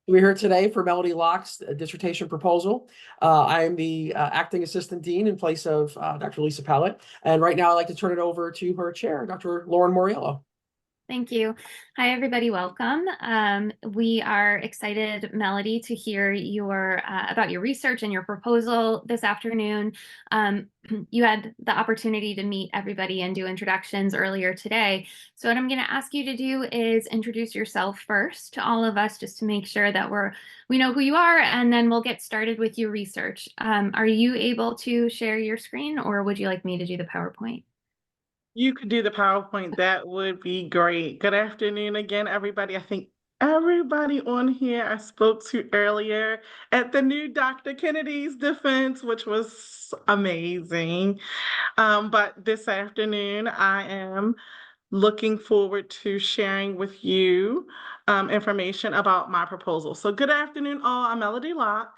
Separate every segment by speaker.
Speaker 1: We're here today for Melanie Locke's dissertation proposal. I am the acting assistant dean in place of Dr. Lisa Pallett. And right now I'd like to turn it over to her chair, Dr. Lauren Moriello.
Speaker 2: Thank you. Hi, everybody. Welcome. We are excited, Melody, to hear about your research and your proposal this afternoon. You had the opportunity to meet everybody and do introductions earlier today. So what I'm going to ask you to do is introduce yourself first to all of us, just to make sure that we know who you are, and then we'll get started with your research. Are you able to share your screen, or would you like me to do the PowerPoint?
Speaker 3: You could do the PowerPoint. That would be great. Good afternoon again, everybody. I think everybody on here I spoke to earlier at the new Dr. Kennedy's defense, which was amazing. But this afternoon, I am looking forward to sharing with you information about my proposal. So good afternoon, all. I'm Melody Locke,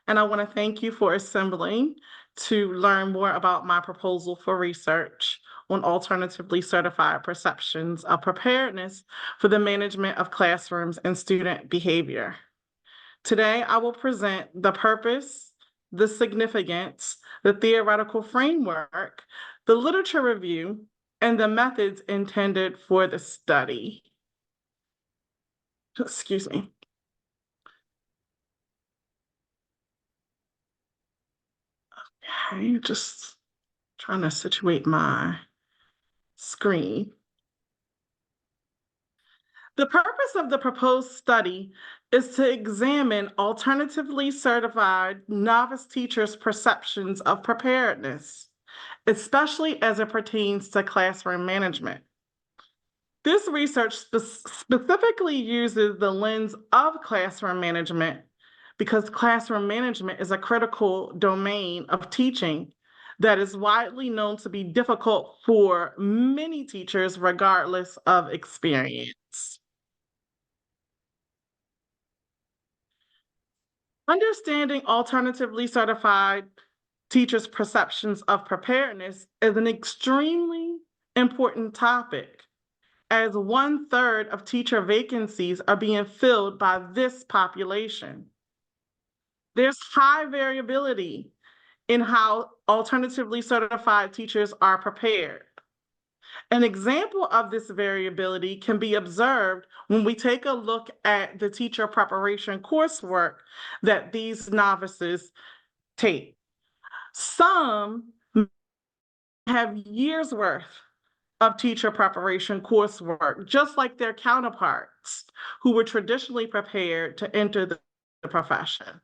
Speaker 3: and I want to thank you for assembling to learn more about my proposal for research on alternatively certified perceptions of preparedness for the management of classrooms and student behavior. Today, I will present the purpose, the significance, the theoretical framework, the literature review, and the methods intended for the study. Excuse me. Okay, just trying to situate my screen. The purpose of the proposed study is to examine alternatively certified novice teachers' perceptions of preparedness, especially as it pertains to classroom management. This research specifically uses the lens of classroom management because classroom management is a critical domain of teaching that is widely known to be difficult for many teachers regardless of experience. Understanding alternatively certified teachers' perceptions of preparedness is an extremely important topic, as 1/3 of teacher vacancies are being filled by this population. There's high variability in how alternatively certified teachers are prepared. An example of this variability can be observed when we take a look at the teacher preparation coursework that these novices take. Some have years worth of teacher preparation coursework, just like their counterparts who were traditionally prepared to enter the profession.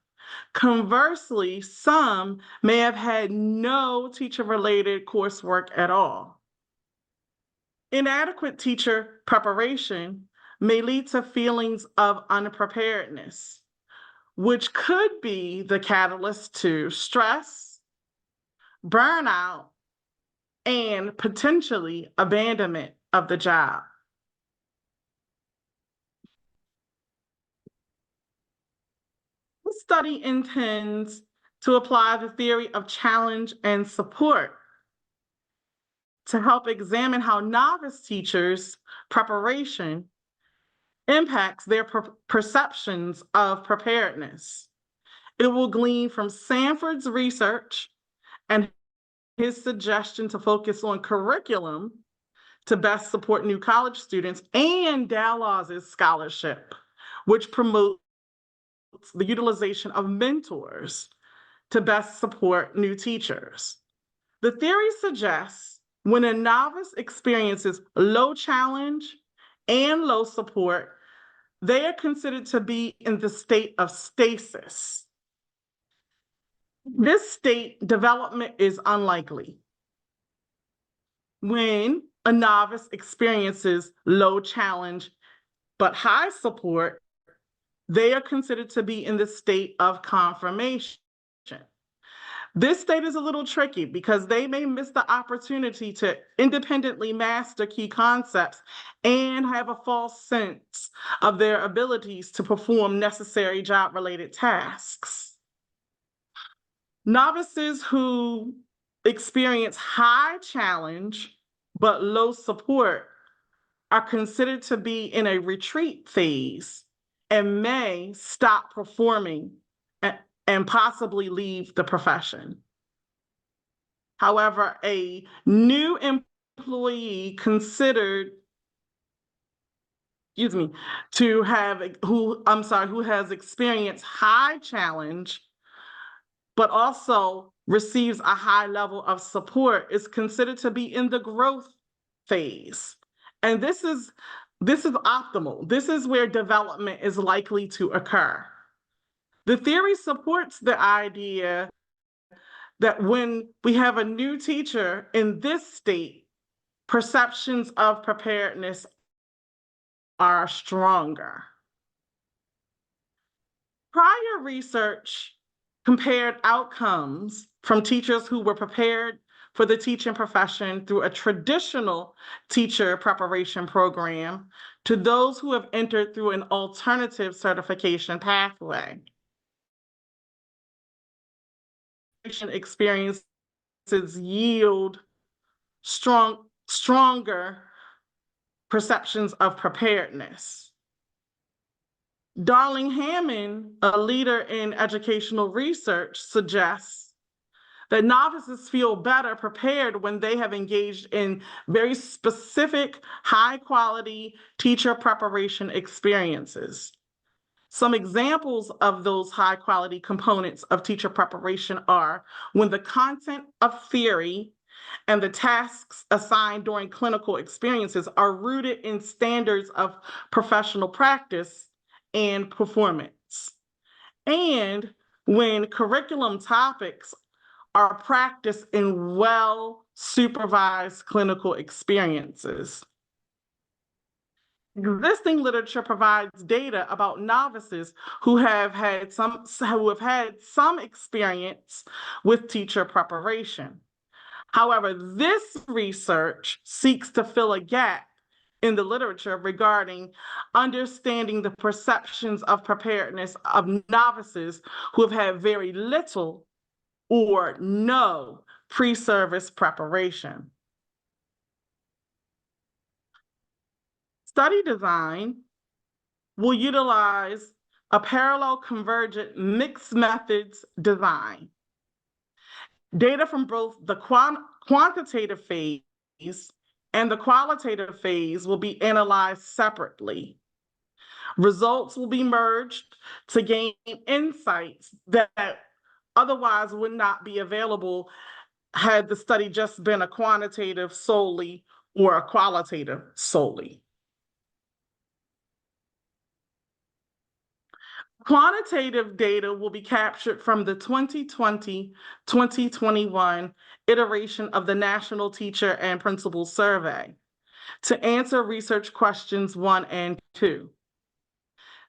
Speaker 3: Conversely, some may have had no teacher-related coursework at all. Inadequate teacher preparation may lead to feelings of unpreparedness, which could be the catalyst to stress, burnout, and potentially abandonment of the job. This study intends to apply the theory of challenge and support to help examine how novice teachers' preparation impacts their perceptions of preparedness. It will glean from Sanford's research and his suggestion to focus on curriculum to best support new college students, and Dallaw's scholarship, which promotes the utilization of mentors to best support new teachers. The theory suggests when a novice experiences low challenge and low support, they are considered to be in the state of stasis. This state development is unlikely. When a novice experiences low challenge but high support, they are considered to be in the state of confirmation. This state is a little tricky because they may miss the opportunity to independently master key concepts and have a false sense of their abilities to perform necessary job-related tasks. Novices who experience high challenge but low support are considered to be in a retreat phase and may stop performing and possibly leave the profession. However, a new employee considered, who has experienced high challenge, but also receives a high level of support, is considered to be in the growth phase. And this is optimal. This is where development is likely to occur. The theory supports the idea that when we have a new teacher in this state, perceptions of preparedness are stronger. Prior research compared outcomes from teachers who were prepared for the teaching profession through a traditional teacher preparation program to those who have entered through an alternative certification pathway. Experiences yield stronger perceptions of preparedness. Darling Hammond, a leader in educational research, suggests that novices feel better prepared when they have engaged in very specific, high-quality teacher preparation experiences. Some examples of those high-quality components of teacher preparation are when the content of theory and the tasks assigned during clinical experiences are rooted in standards of professional practice and performance, and when curriculum topics are practiced in well-supervised clinical experiences. Existing literature provides data about novices who have had some experience with teacher preparation. However, this research seeks to fill a gap in the literature regarding understanding the perceptions of preparedness of novices who have had very little or no pre-service preparation. Study design will utilize a parallel convergent mixed methods design. Data from both the quantitative phase and the qualitative phase will be analyzed separately. Results will be merged to gain insights that otherwise would not be available had the study just been a quantitative solely or a qualitative solely. Quantitative data will be captured from the 2020-2021 iteration of the National Teacher and Principal Survey to answer research questions 1 and 2.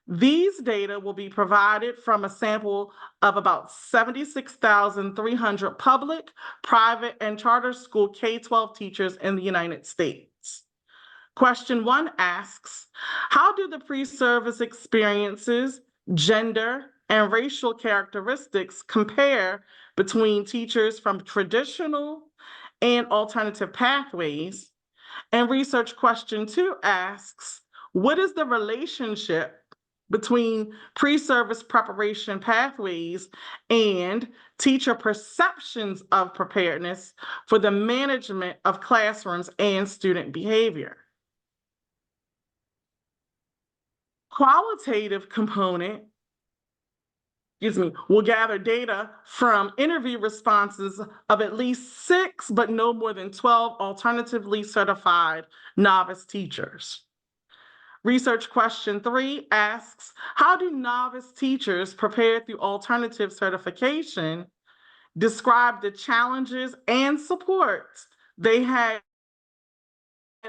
Speaker 3: These data will be provided from a sample of about 76,300 public, private, and charter school K-12 teachers in the United States. Question 1 asks, how do the pre-service experiences, gender, and racial characteristics compare between teachers from traditional and alternative pathways? And research question 2 asks, what is the relationship between pre-service preparation pathways and teacher perceptions of preparedness for the management of classrooms and student behavior? Qualitative component, will gather data from interview responses of at least 6, but no more than 12 alternatively certified novice teachers. Research question 3 asks, how do novice teachers prepared through alternative certification describe the challenges and supports they had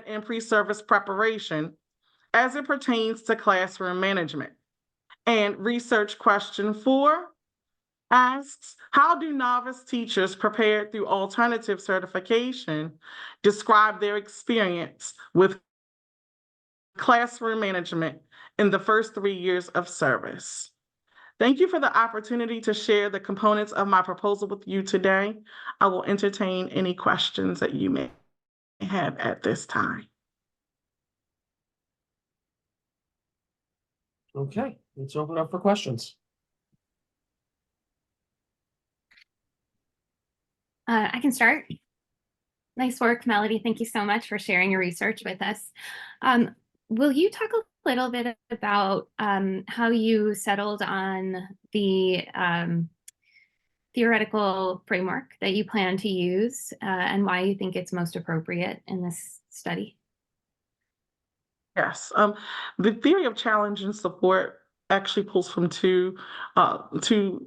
Speaker 3: in pre-service preparation as it pertains to classroom management? And research question 4 asks, how do novice teachers prepared through alternative certification describe their experience with classroom management in the first 3 years of service? Thank you for the opportunity to share the components of my proposal with you today. I will entertain any questions that you may have at this time.
Speaker 1: Okay, let's open up for questions.
Speaker 2: I can start. Nice work, Melody. Thank you so much for sharing your research with us. Will you talk a little bit about how you settled on the theoretical framework that you plan to use and why you think it's most appropriate in this study?
Speaker 3: Yes, the theory of challenge and support actually pulls from two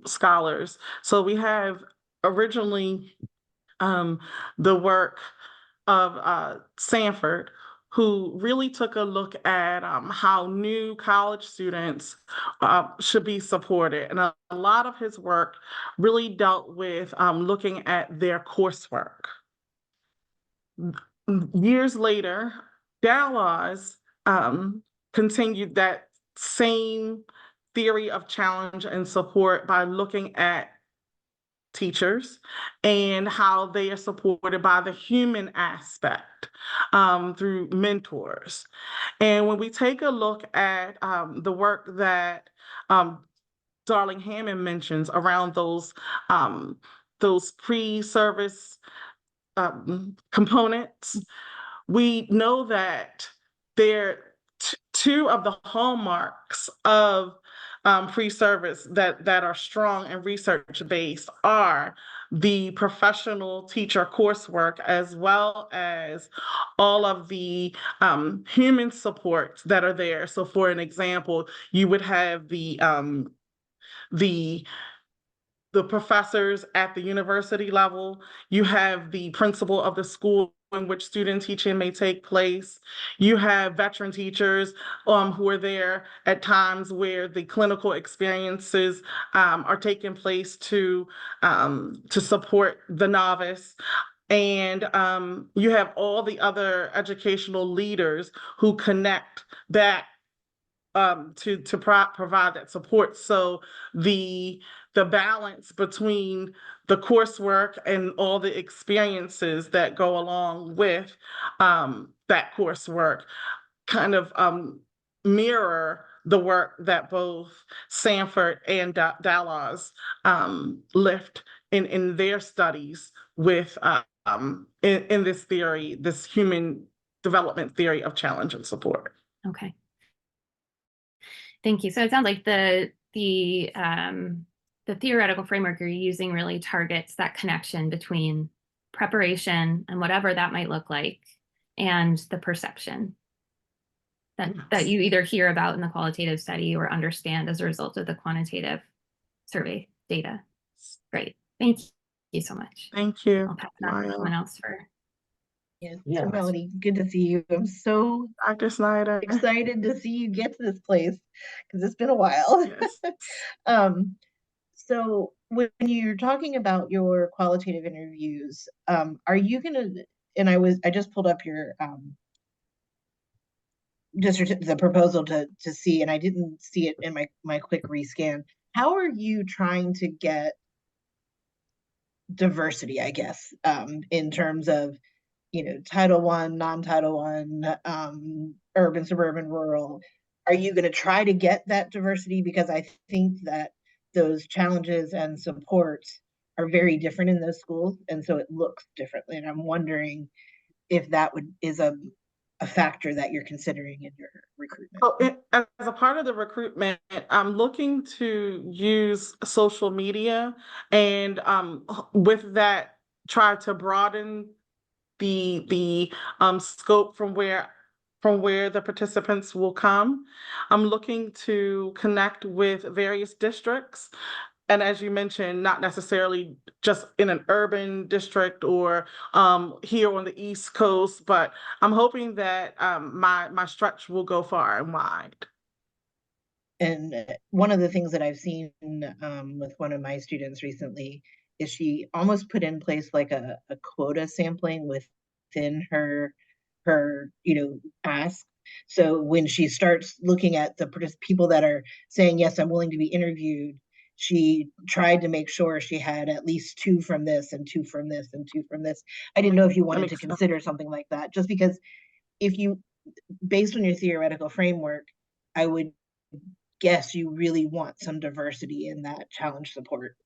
Speaker 3: scholars. So we have originally the work of Sanford, who really took a look at how new college students should be supported. And a lot of his work really dealt with looking at their coursework. Years later, Dallas continued that same theory of challenge and support by looking at teachers and how they are supported by the human aspect through mentors. And when we take a look at the work that Darling Hammond mentions around those pre-service components, we know that they're two of the hallmarks of pre-service that are strong and research-based are the professional teacher coursework, as well as all of the human supports that are there. So for an example, you would have the professors at the university level, you have the principal of the school in which student teaching may take place. You have veteran teachers who are there at times where the clinical experiences are taking place to support the novice. And you have all the other educational leaders who connect that to provide that support. So the balance between the coursework and all the experiences that go along with that coursework kind of mirror the work that both Sanford and Dallas lift in their studies with in this theory, this human development theory of challenge and support.
Speaker 2: Okay. Thank you. So it sounds like the theoretical framework you're using really targets that connection between preparation and whatever that might look like and the perception that you either hear about in the qualitative study or understand as a result of the quantitative survey data. Great. Thank you so much.
Speaker 3: Thank you.
Speaker 2: I'll pass it on to someone else for.
Speaker 4: So Melanie, good to see you. I'm so
Speaker 3: Dr. Snyder.
Speaker 4: excited to see you get to this place because it's been a while.
Speaker 3: Yes.
Speaker 4: So when you're talking about your qualitative interviews, are you gonna, and I just pulled up your the proposal to see, and I didn't see it in my quick rescan. How are you trying to get diversity, I guess, in terms of, Title I, non-Title I, urban, suburban, rural? Are you going to try to get that diversity? Because I think that those challenges and supports are very different in those schools, and so it looks differently. And I'm wondering if that is a factor that you're considering in your recruitment.
Speaker 3: As a part of the recruitment, I'm looking to use social media and with that, try to broaden the scope from where the participants will come. I'm looking to connect with various districts. And as you mentioned, not necessarily just in an urban district or here on the East Coast, but I'm hoping that my stretch will go far and wide.
Speaker 4: And one of the things that I've seen with one of my students recently is she almost put in place like a quota sampling within her ask. So when she starts looking at the people that are saying, yes, I'm willing to be interviewed, she tried to make sure she had at least 2 from this and 2 from this and 2 from this. I didn't know if you wanted to consider something like that, just because if you, based on your theoretical framework, I would guess you really want some diversity in that challenge support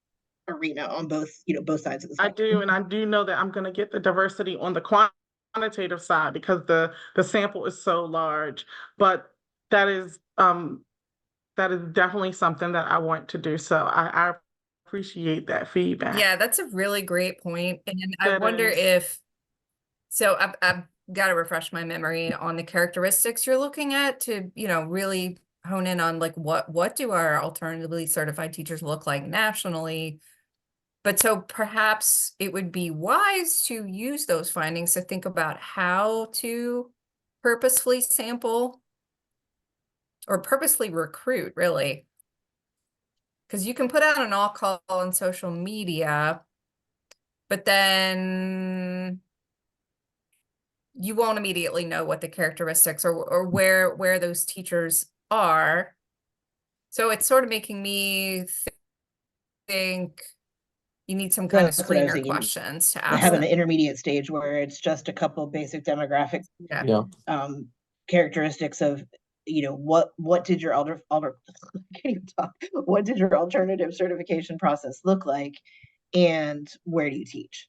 Speaker 4: arena on both, both sides of the
Speaker 3: I
Speaker 4: spectrum.
Speaker 3: do, and I do know that I'm going to get the diversity on the quantitative side because the sample is so large. But that is definitely something that I want to do. So I appreciate that feedback.
Speaker 5: Yeah, that's a really great point. And I
Speaker 3: That
Speaker 5: wonder
Speaker 3: is.
Speaker 5: if, so I've got to refresh my memory on the characteristics you're looking at to, really hone in on like what do our alternatively certified teachers look like nationally? But so perhaps it would be wise to use those findings to think about how to purposefully sample or purposely recruit, really. Because you can put out an all call on social media, but then you won't immediately know what the characteristics or where those teachers are. So it's sort of making me think you need some kind of
Speaker 4: That's what I was
Speaker 5: screener
Speaker 4: thinking.
Speaker 5: questions to ask
Speaker 4: Have an
Speaker 5: them.
Speaker 4: intermediate stage where it's just a couple basic demographic
Speaker 5: Yeah.
Speaker 4: characteristics of, what did your what did your alternative certification process look like, and where do you teach?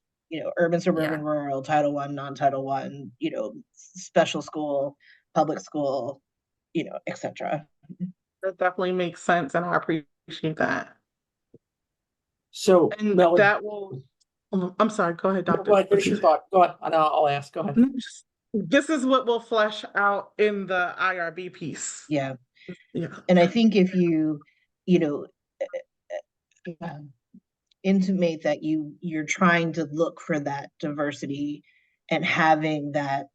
Speaker 4: Urban, suburban, rural, Title I, non-Title I, special school, public school, etc.
Speaker 3: That definitely makes sense, and I appreciate that.
Speaker 1: So,
Speaker 3: And
Speaker 1: Melanie,
Speaker 3: that will. I'm sorry. Go ahead, Doctor.
Speaker 1: go ahead, finish your thought. Go ahead, and I'll ask. Go ahead.
Speaker 3: This is what will flesh out in the IRB piece.
Speaker 4: Yeah.
Speaker 3: Yeah.
Speaker 4: And I think if you, intimate that you're trying to look for that diversity and having that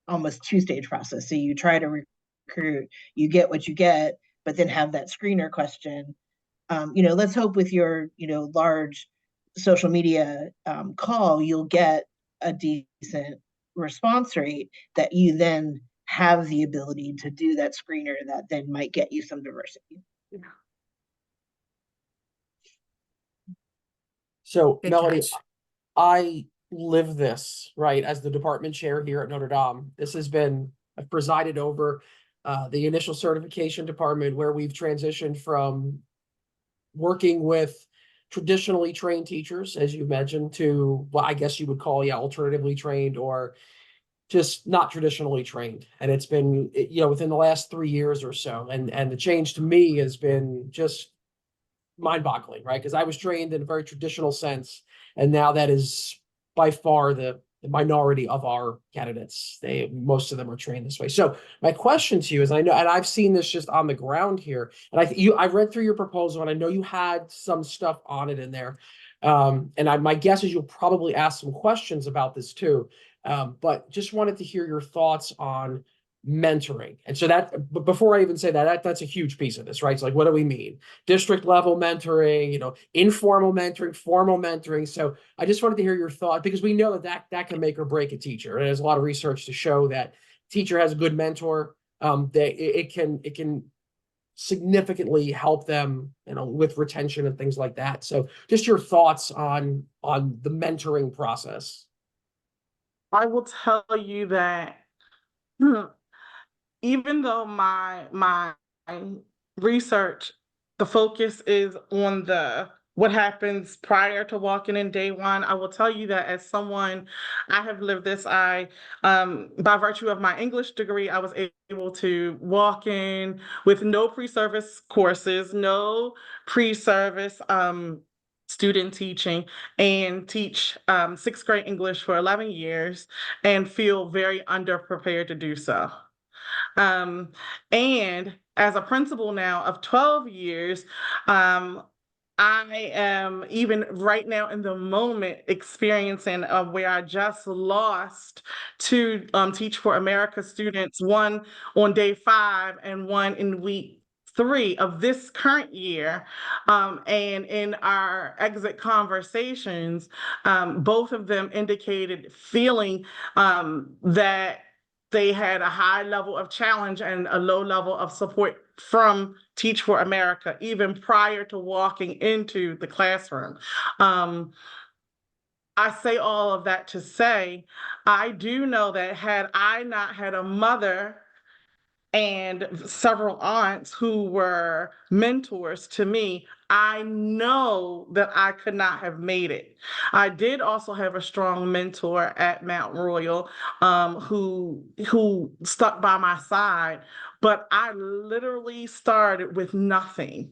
Speaker 4: almost two-stage process. So you try to recruit, you get what you get, but then have that screener question. Let's hope with your, large social media call, you'll get a decent response rate that you then have the ability to do that screener that then might get you some diversity.
Speaker 3: Yeah.
Speaker 1: So,
Speaker 5: Good
Speaker 1: Melanie,
Speaker 5: catch.
Speaker 1: I live this, right, as the department chair here at Notre Dame. I've presided over the initial certification department where we've transitioned from working with traditionally trained teachers, as you mentioned, to what I guess you would call, alternatively trained or just not traditionally trained. And it's been, within the last 3 years or so. And the change to me has been just mind-boggling, right? Because I was trained in a very traditional sense, and now that is by far the minority of our candidates. Most of them are trained this way. So my question to you is, I know, and I've seen this just on the ground here, and I read through your proposal, and I know you had some stuff on it in there. My guess is you'll probably ask some questions about this too. But just wanted to hear your thoughts on mentoring. And so but before I even say that's a huge piece of this, right? So like, what do we mean? District level mentoring, informal mentoring, formal mentoring. So I just wanted to hear your thought, because we know that can make or break a teacher. And there's a lot of research to show that teacher has a good mentor, that it can significantly help them, with retention and things like that. So just your thoughts on the mentoring process.
Speaker 3: I will tell you that even though my research, the focus is on what happens prior to walking in day one, I will tell you that as someone, I have lived this. By virtue of my English degree, I was able to walk in with no pre-service courses, no pre-service student teaching, and teach sixth grade English for 11 years and feel very underprepared to do so. And as a principal now of 12 years, I am even right now in the moment experiencing where I just lost two Teach for America students, one on day 5 and one in week 3 of this current year. And in our exit conversations, both of them indicated feeling that they had a high level of challenge and a low level of support from Teach for America, even prior to walking into the classroom. I say all of that to say, I do know that had I not had a mother and several aunts who were mentors to me, I know that I could not have made it. I did also have a strong mentor at Mount Royal, who stuck by my side, but I literally started with nothing.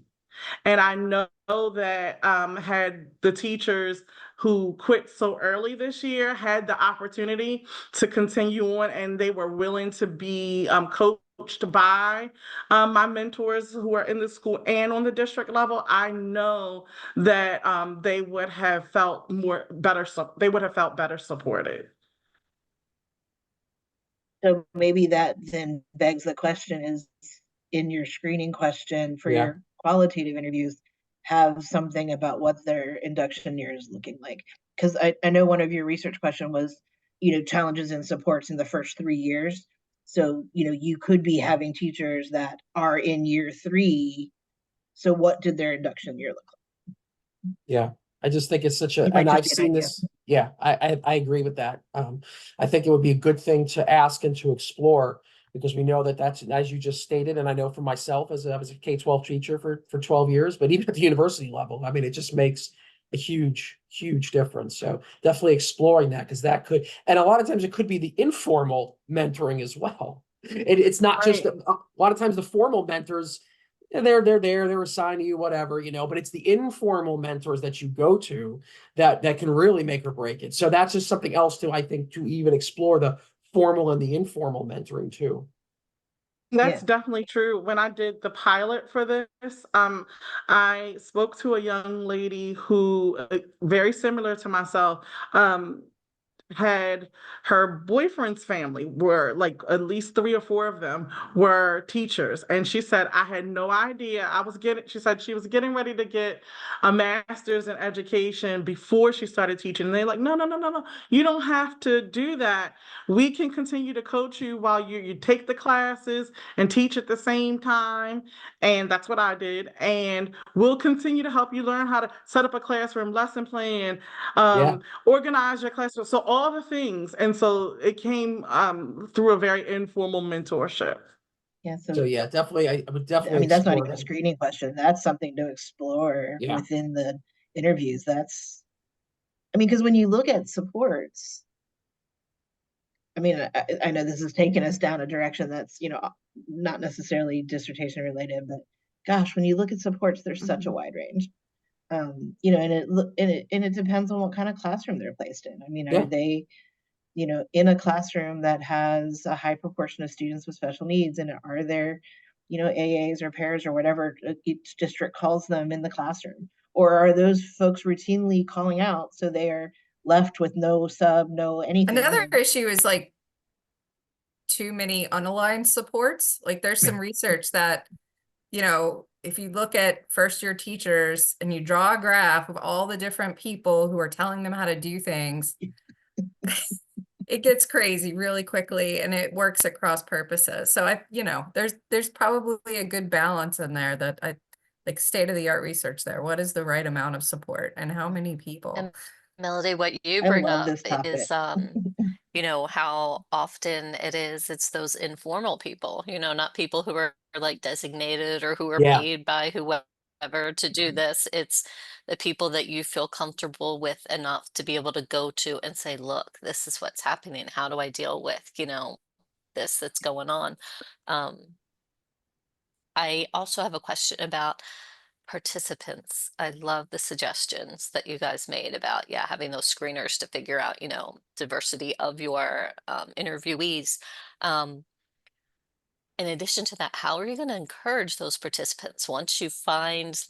Speaker 3: And I know that had the teachers who quit so early this year had the opportunity to continue on, and they were willing to be coached by my mentors who are in the school and on the district level, I know that they would have felt they would have felt better supported.
Speaker 4: So maybe that then begs the question is, in your screening question for
Speaker 1: Yeah.
Speaker 4: your qualitative interviews, have something about what their induction year is looking like. Because I know one of your research question was, challenges and supports in the first 3 years. So, you could be having teachers that are in year 3. So what did their induction year look like?
Speaker 1: Yeah, I just think it's such
Speaker 4: It
Speaker 1: a,
Speaker 4: might
Speaker 1: and
Speaker 4: just
Speaker 1: I've
Speaker 4: be an
Speaker 1: seen
Speaker 4: idea.
Speaker 1: this, yeah, I agree with that. I think it would be a good thing to ask and to explore, because we know that that's, as you just stated, and I know for myself as I was a K-12 teacher for 12 years, but even at the university level, I mean, it just makes a huge, huge difference. So definitely exploring that, because that could, and a lot of times it could be the informal mentoring as well. It's not just,
Speaker 3: Right.
Speaker 1: a lot of times the formal mentors, they're assigning you whatever, but it's the informal mentors that you go to that can really make or break it. So that's just something else to, I think, to even explore the formal and the informal mentoring too.
Speaker 3: That's
Speaker 4: Yeah.
Speaker 3: definitely true. When I did the pilot for this, I spoke to a young lady who, very similar to myself, had her boyfriend's family were like at least 3 or 4 of them were teachers, and she said, I had no idea. She said she was getting ready to get a master's in education before she started teaching, and they're like, no, you don't have to do that. We can continue to coach you while you take the classes and teach at the same time. And that's what I did, and we'll continue to help you learn how to set up a classroom, lesson plan,
Speaker 1: Yeah.
Speaker 3: organize your classroom, so all the things. And so it came through a very informal mentorship.
Speaker 4: Yeah.
Speaker 1: So yeah, definitely, I would
Speaker 4: I
Speaker 1: definitely
Speaker 4: mean, that's not
Speaker 1: explore
Speaker 4: even a
Speaker 1: that.
Speaker 4: screening question. That's something to explore
Speaker 1: Yeah.
Speaker 4: within the interviews. Because when you look at supports, I mean, I know this has taken us down a direction that's, not necessarily dissertation related, but gosh, when you look at supports, there's such a wide range. And it depends on what kind of classroom they're placed in. I mean,
Speaker 1: Yeah.
Speaker 4: are they, in a classroom that has a high proportion of students with special needs, and are there, AAs or pairs or whatever each district calls them in the classroom? Or are those folks routinely calling out, so they are left with no sub, no anything?
Speaker 5: Another issue is like too many unaligned supports. Like there's some research that, if you look at first year teachers and you draw a graph of all the different people who are telling them how to do things, it gets crazy really quickly, and it works at cross purposes. So there's probably a good balance in there that I like state of the art research there. What is the right amount of support and how many people?
Speaker 6: And Melody, what you
Speaker 4: I
Speaker 6: bring
Speaker 4: love
Speaker 6: up
Speaker 4: this topic.
Speaker 6: is how often it's those informal people, not people who are like designated or who are
Speaker 1: Yeah.
Speaker 6: paid by whoever to do this. It's the people that you feel comfortable with enough to be able to go to and say, look, this is what's happening. How do I deal with, this that's going on? I also have a question about participants. I love the suggestions that you guys made about, having those screeners to figure out, diversity of your interviewees. In addition to that, how are you going to encourage those participants once you find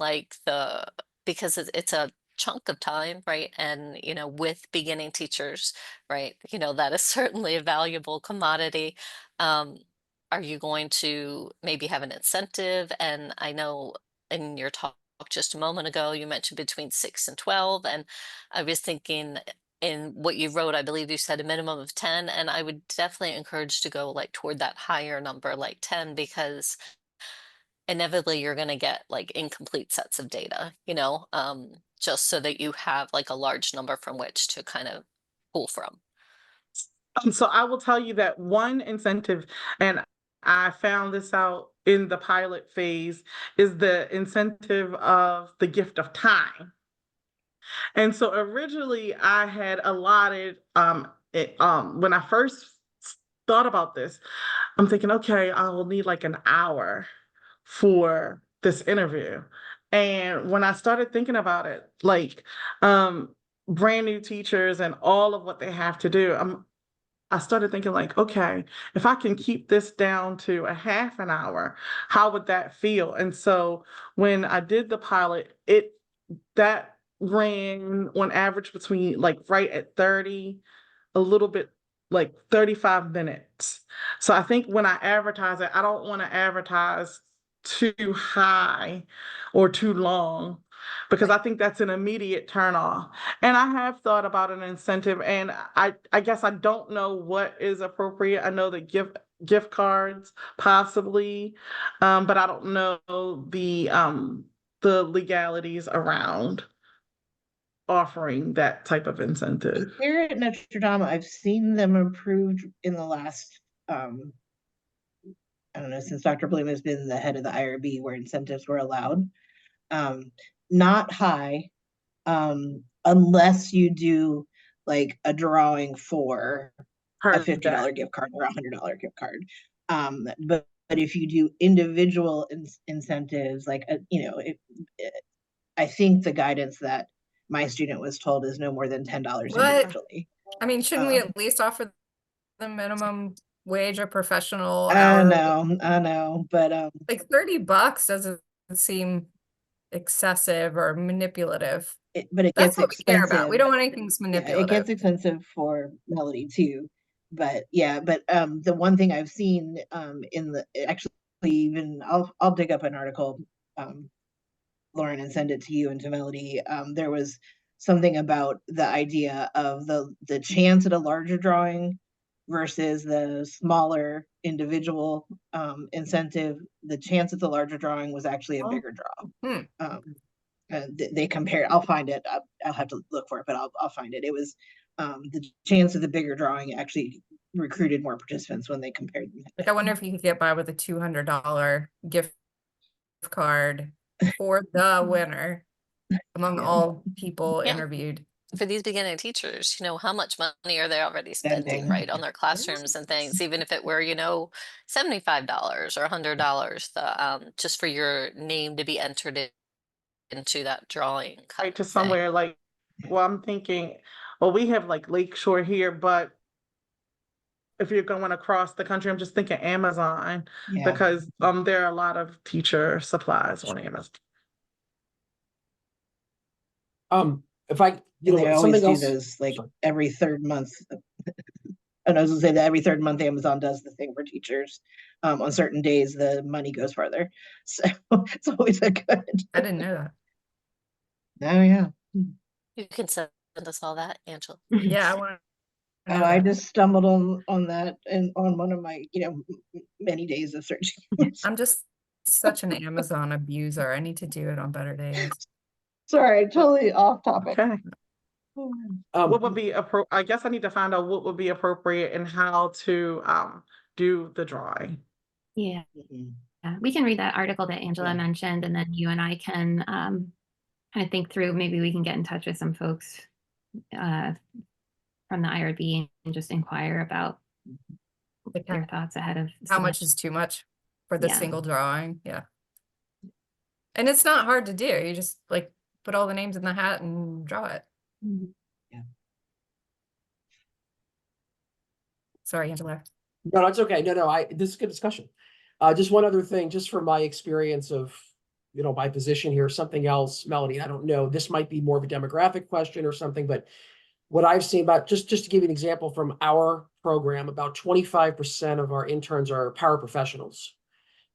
Speaker 6: because it's a chunk of time, right? And, with beginning teachers, right? That is certainly a valuable commodity. Are you going to maybe have an incentive? And I know in your talk just a moment ago, you mentioned between 6 and 12. And I was thinking in what you wrote, I believe you said a minimum of 10. And I would definitely encourage to go like toward that higher number, like 10, because inevitably you're going to get like incomplete sets of data, just so that you have like a large number from which to kind of pull from.
Speaker 3: So I will tell you that one incentive, and I found this out in the pilot phase, is the incentive of the gift of time. And so originally I had allotted, when I first thought about this, I'm thinking, okay, I will need like an hour for this interview. And when I started thinking about it, like brand new teachers and all of what they have to do, I started thinking like, okay, if I can keep this down to a half an hour, how would that feel? And so when I did the pilot, that ran on average between like right at 30, a little bit like 35 minutes. So I think when I advertise it, I don't want to advertise too high or too long, because I think that's an immediate turn off. And I have thought about an incentive, and I guess I don't know what is appropriate. I know that gift cards possibly, but I don't know the legalities around offering that type of incentive.
Speaker 4: Here at Notre Dame, I've seen them approved in the last, I don't know, since Dr. Bloom has been the head of the IRB, where incentives were allowed. Not high, unless you do like a drawing for a $50 gift card or a $100 gift card. But if you do individual incentives, like, I think the guidance that my student was told is no more than $10 individually.
Speaker 5: I mean, shouldn't we at least offer the minimum wage or professional
Speaker 4: I
Speaker 5: hour?
Speaker 4: know, but
Speaker 5: like $30 doesn't seem excessive or manipulative.
Speaker 4: But it
Speaker 5: That's
Speaker 4: gets
Speaker 5: what we care about.
Speaker 4: expensive.
Speaker 5: We don't want anything that's
Speaker 4: Yeah,
Speaker 5: manipulative.
Speaker 4: it gets expensive for Melody too. But yeah, the one thing I've seen in the actually even I'll dig up an article, Lauren, and send it to you and to Melody. There was something about the idea of the chance at a larger drawing versus the smaller individual incentive. The chance at the larger drawing was actually a bigger draw. They compared. I'll find it. I'll have to look for it, but I'll find it. It was the chance of the bigger drawing actually recruited more participants when they compared them.
Speaker 5: Like, I wonder if you could get by with a $200 gift card for the winner among all people interviewed.
Speaker 6: For these beginning teachers, how much money are they already spending, right, on their classrooms and things, even if it were, $75 or $100, just for your name to be entered into that drawing.
Speaker 3: Right, to somewhere like, well, I'm thinking, well, we have like Lakeshore here, but if you're going across the country, I'm just thinking Amazon, because there are a lot of teacher supplies on Amazon.
Speaker 1: If I,
Speaker 4: they always
Speaker 1: something
Speaker 4: do
Speaker 1: else,
Speaker 4: those like every third month. And I was gonna say that every third month Amazon does the thing for teachers. On certain days, the money goes farther. So it's always a good.
Speaker 5: I didn't know that.
Speaker 4: Oh yeah.
Speaker 6: You can send us all that, Angela.
Speaker 5: Yeah, I want.
Speaker 4: Oh, I just stumbled on that and on one of my many days of searching.
Speaker 5: I'm just such an Amazon abuser. I need to do it on better days.
Speaker 4: Sorry, totally off topic.
Speaker 3: Okay. What would be I guess I need to find out what would be appropriate and how to do the drawing.
Speaker 2: Yeah. Yeah, we can read that article that Angela mentioned, and then you and I can kind of think through. Maybe we can get in touch with some folks from the IRB and just inquire about their thoughts ahead of
Speaker 5: how much is too much for the single drawing. Yeah. And it's not hard to do. You just like put all the names in the hat and draw it.
Speaker 4: Yeah.
Speaker 5: Sorry, Angela.
Speaker 1: No, that's okay. No, this is a good discussion. Just one other thing, just from my experience of, my position here, something else, Melanie, I don't know, this might be more of a demographic question or something, but what I've seen about, just to give you an example from our program, about 25% of our interns are paraprofessionals.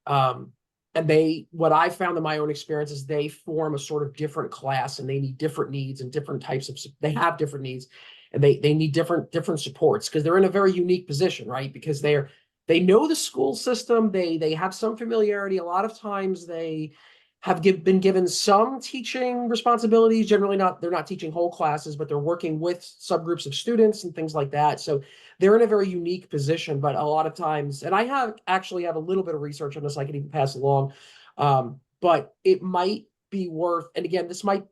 Speaker 1: And what I found in my own experience is they form a sort of different class, and they need different needs and different types of, they have different needs, and they need different supports, because they're in a very unique position, right? Because they know the school system, they have some familiarity. A lot of times they have been given some teaching responsibilities. Generally they're not teaching whole classes, but they're working with subgroups of students and things like that. So they're in a very unique position, but a lot of times, and I actually have a little bit of research on this, I can even pass along. But it might be worth, and again, this might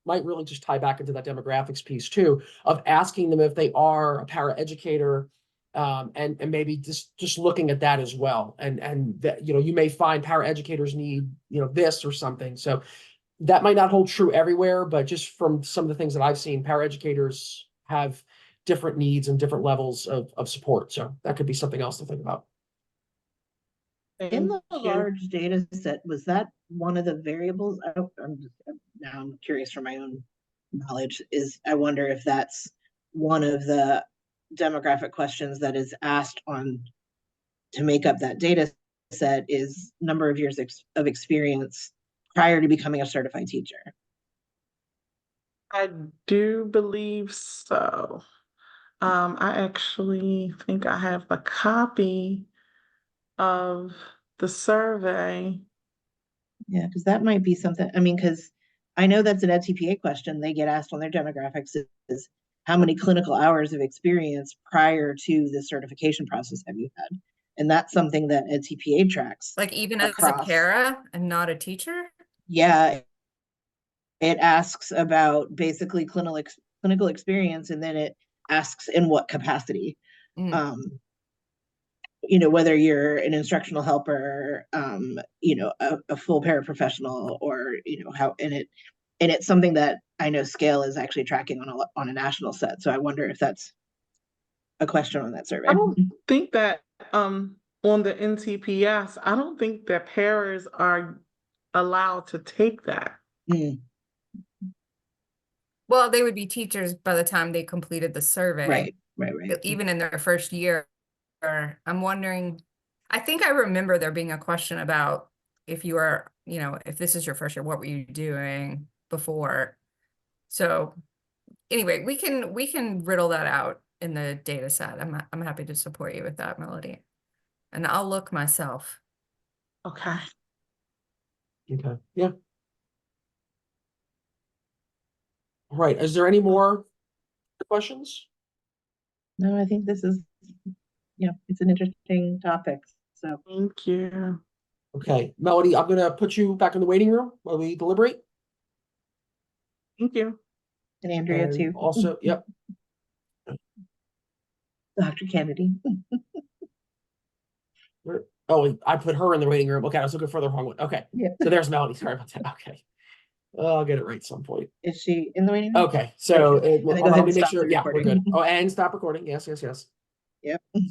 Speaker 1: really just tie back into that demographics piece too, of asking them if they are a paraeducator, and maybe just looking at that as well. And that, you may find paraeducators need, this or something. So that might not hold true everywhere, but just from some of the things that I've seen, paraeducators have different needs and different levels of support. So that could be something else to think about.
Speaker 4: In the
Speaker 3: Thank you.
Speaker 4: large data set, was that one of the variables? Now I'm curious for my own knowledge, I wonder if that's one of the demographic questions that is asked to make up that data set, is number of years of experience prior to becoming a certified teacher.
Speaker 3: I do believe so. I actually think I have a copy of the survey.
Speaker 4: Yeah, because that might be something, I mean, because I know that's an EdTPA question they get asked on their demographics, is how many clinical hours of experience prior to the certification process have you had? And that's something that EdTPA tracks.
Speaker 5: Like even as a
Speaker 4: across.
Speaker 5: para and not a teacher?
Speaker 4: Yeah, it asks about basically clinical experience, and then it asks in what capacity.
Speaker 5: Mm.
Speaker 4: Whether you're an instructional helper, a full paraprofessional, or how, and it's something that I know Scale is actually tracking on a national set. So I wonder if that's a question on that survey.
Speaker 3: I don't think that on the NTPS, I don't think that paras are allowed to take that.
Speaker 4: Mm,
Speaker 5: Well, they would be teachers by the time they completed the survey.
Speaker 4: right.
Speaker 5: Even in their first year. I'm wondering, I think I remember there being a question about if you are, if this is your first year, what were you doing before? So anyway, we can riddle that out in the data set. I'm happy to support you with that, Melody. And I'll look myself.
Speaker 3: Okay.
Speaker 1: Okay. Yeah. All right. Is there any more questions?
Speaker 4: No, I think this is, it's an interesting topic. So
Speaker 3: Thank you.
Speaker 1: Okay, Melody, I'm gonna put you back in the waiting room while we deliberate.
Speaker 3: Thank you.
Speaker 4: and Andrea
Speaker 1: And
Speaker 4: too.
Speaker 1: also, yep.
Speaker 4: Dr. Kennedy.
Speaker 1: Oh, I put her in the waiting room. Okay, I was looking for the wrong one. Okay,
Speaker 4: Yeah.
Speaker 1: so there's Melody. Sorry about that. Okay, I'll get it right some point.
Speaker 4: Is she in the waiting room?
Speaker 1: Okay, so
Speaker 4: There she is. And then go ahead
Speaker 1: let me
Speaker 4: and
Speaker 1: make
Speaker 4: stop
Speaker 1: sure.
Speaker 4: the
Speaker 1: Yeah, we're
Speaker 4: recording.
Speaker 1: good. Oh, and stop recording. Yes.